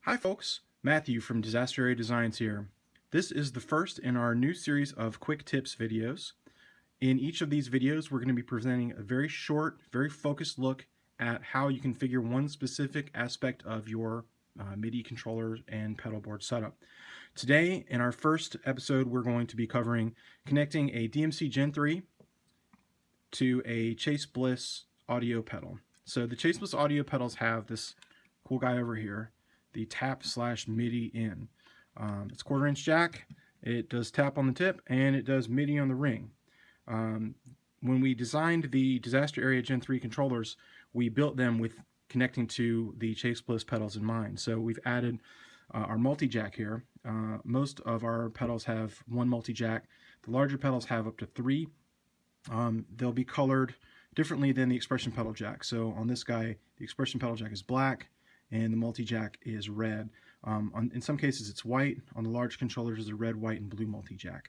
Hi folks, Matthew from Disaster Area Designs here. This is the first in our new series of quick tips videos. In each of these videos we're going to be presenting a very short, very focused look at how you configure one specific aspect of your MIDI controller and pedal board setup. Today in our first episode we're going to be covering connecting a DMC Gen3 to a Chase Bliss audio pedal. So the Chase Bliss audio pedals have this cool guy over here, the tap/MIDI in. It's 1/4 inch jack, it does tap on the tip, and it does MIDI on the ring. When we designed the Disaster Area Gen3 controllers, we built them with connecting to the Chase Bliss pedals in mind. So we've added our MultiJack here. Most of our pedals have one MultiJack. The larger pedals have up to 3. They'll be colored differently than the expression pedal jack. So on this guy, the expression pedal jack is black, and the MultiJack is red. In some cases it's white. On the large controllers is a red, white, and blue MultiJack.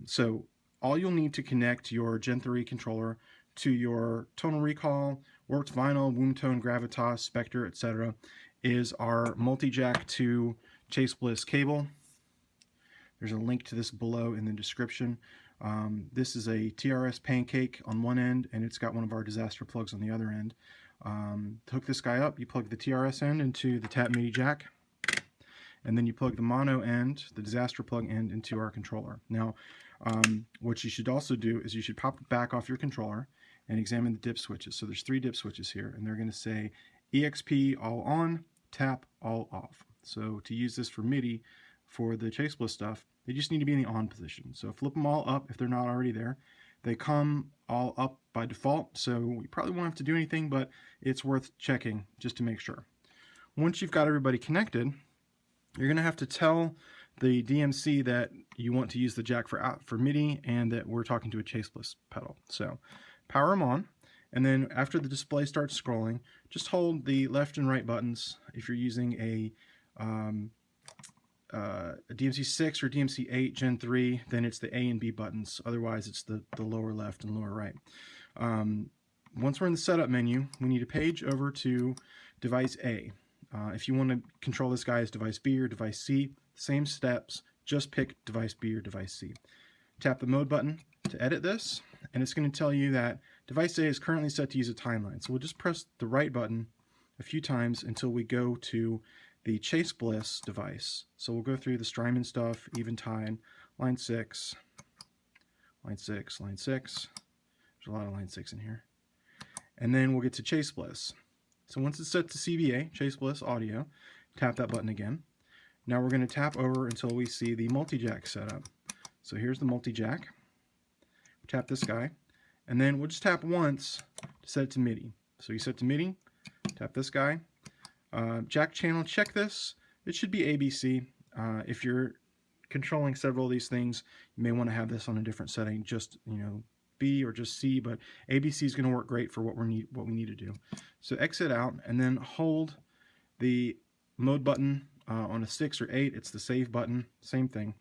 So all you'll need to connect your Gen3 controller to your tonal recall, warped vinyl, womb tone, gravitas, spectre, etc. is our MultiJack to Chase Bliss cable. There's a link to this below in the description. This is a TRS pancake on one end, and it's got one of our disaster plugs on the other end. To hook this guy up, you plug the TRS end into the tap MIDI jack, and then you plug the mono end, the disaster plug end, into our controller. Now, what you should also do is you should pop it back off your controller and examine the dip switches. So there's 3 dip switches here, and they're going to say EXP all on, tap all off. So to use this for MIDI, for the Chase Bliss stuff, they just need to be in the on position. So flip them all up if they're not already there. They come all up by default, so we probably won't have to do anything, but it's worth checking just to make sure. Once you've got everybody connected, you're going to have to tell the DMC that you want to use the jack for MIDI and that we're talking to a Chase Bliss pedal. So power them on, and then after the display starts scrolling, just hold the left and right buttons. If you're using a DMC 6 or DMC 8 Gen 3, then it's the A and B buttons. Otherwise, it's the lower left and lower right. Once we're in the setup menu, we need to page over to device A. If you want to control this guy as device B or device C, same steps, just pick device B or device C. Tap the mode button to edit this, and it's going to tell you that device A is currently set to use a timeline. So we'll just press the right button a few times until we go to the Chase Bliss device. So we'll go through the Strymon stuff, eventide, line 6, line 6, line 6. There's a lot of line 6 in here. And then we'll get to Chase Bliss. So once it's set to CBA, Chase Bliss audio, tap that button again. Now we're going to tap over until we see the MultiJack set up. So here's the MultiJack. Tap this guy, and then we'll just tap once to set it to MIDI. So you set to MIDI, tap this guy. Jack channel, check this. It should be ABC. If you're controlling several of these things, you may want to have this on a different setting, just B or just C, but ABC is going to work great for what we need to do. So exit out and then hold the mode button on a 6 or 8. It's the save button, same thing.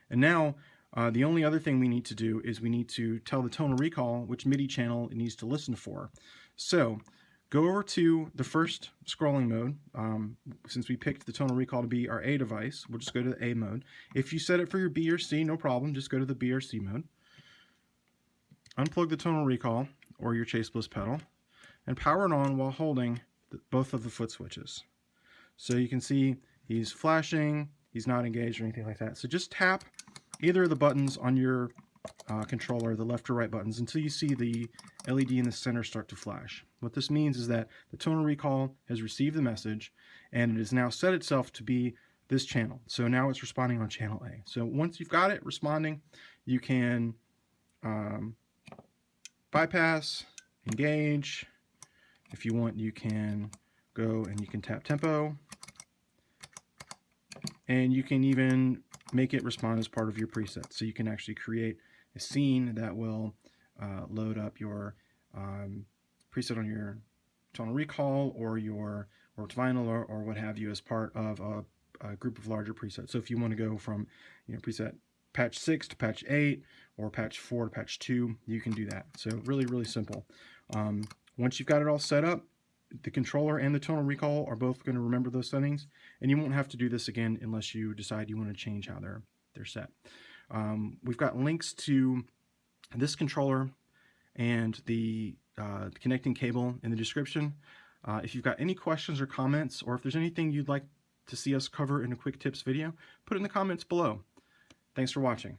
And now the only other thing we need to do is we need to tell the tonal recall which MIDI channel it needs to listen for. So go over to the first scrolling mode. Since we picked the tonal recall to be our A device, we'll just go to the A mode. If you set it for your B or C, no problem, just go to the B or C mode. Unplug the tonal recall or your Chase Bliss pedal and power it on while holding both of the foot switches. So you can see he's flashing, he's not engaged or anything like that. So just tap either of the buttons on your controller, the left or right buttons, until you see the LED in the center start to flash. What this means is that the tonal recall has received the message and it has now set itself to be this channel. So now it's responding on channel A. So once you've got it responding, you can bypass, engage. If you want, you can go and you can tap tempo, and you can even make it respond as part of your preset. So you can actually create a scene that will load up your preset on your tonal recall or your warped vinyl or what have you as part of a group of larger presets. So if you want to go from preset patch 6 to patch 8 or patch 4 to patch 2, you can do that. So really, really simple. Once you've got it all set up, the controller and the tonal recall are both going to remember those settings, and you won't have to do this again unless you decide you want to change how they're set. We've got links to this controller and the connecting cable in the description. If you've got any questions or comments, or if there's anything you'd like to see us cover in a quick tips video, put it in the comments below. Thanks for watching.